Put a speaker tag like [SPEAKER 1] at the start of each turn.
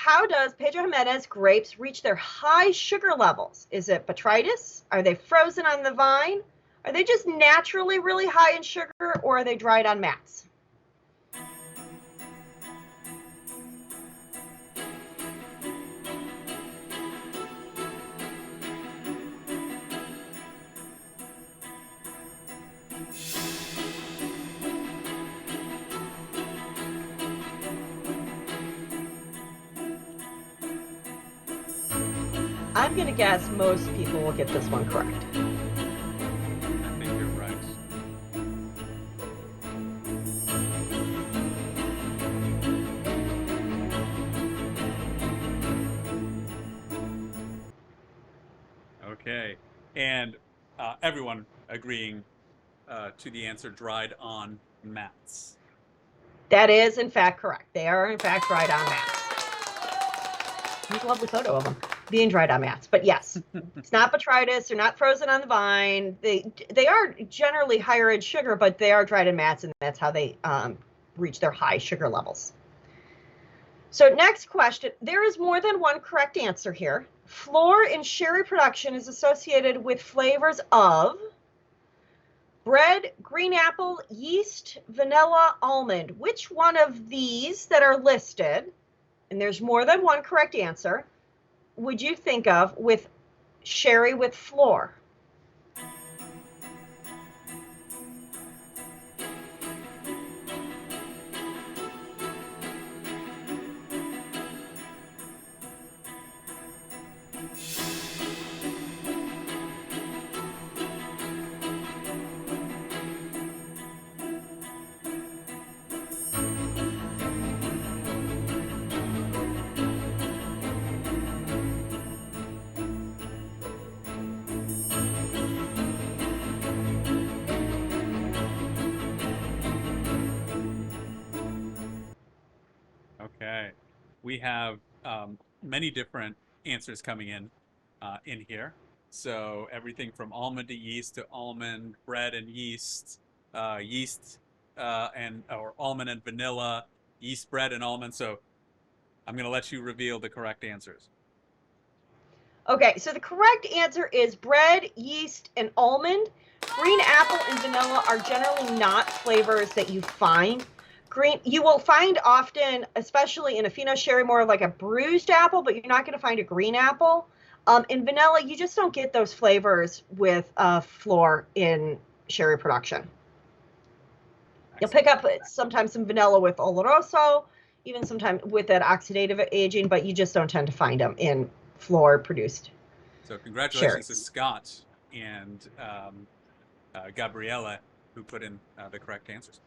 [SPEAKER 1] how does Pedro Jimenez grapes reach their high sugar levels? Is it botrytis? Are they frozen on the vine? Are they just naturally really high in sugar, or are they dried on mats? I'm going to guess most people will get this one correct.
[SPEAKER 2] I think you're right. Okay, and everyone agreeing to the answer, dried on mats.
[SPEAKER 1] That is, in fact, correct. They are, in fact, dried on mats. Here's a lovely photo of them being dried on mats. But yes, it's not botrytis. They're not frozen on the vine. They are generally higher in sugar, but they are dried in mats, and that's how they reach their high sugar levels. So next question. There is more than one correct answer here. Flor in sherry production is associated with flavors of bread, green apple, yeast, vanilla, almond. Which one of these that are listed, and there's more than one correct answer, would you think of with sherry with Flor?
[SPEAKER 2] Okay, we have many different answers coming in here. So everything from almond to yeast to almond, bread and yeast, yeast or almond and vanilla, yeast, bread, and almond. So I'm going to let you reveal the correct answers.
[SPEAKER 1] Okay, so the correct answer is bread, yeast, and almond. Green apple and vanilla are generally not flavors that you find. You will find often, especially in a Fino sherry, more like a bruised apple, but you're not going to find a green apple. In vanilla, you just don't get those flavors with Flor in sherry production. You'll pick up sometimes some vanilla with Oloroso, even sometimes with that oxidative aging, but you just don't tend to find them in Flor produced.
[SPEAKER 2] So congratulations
[SPEAKER 1] sherries.
[SPEAKER 2] to Scott and Gabriella, who put in the correct answers.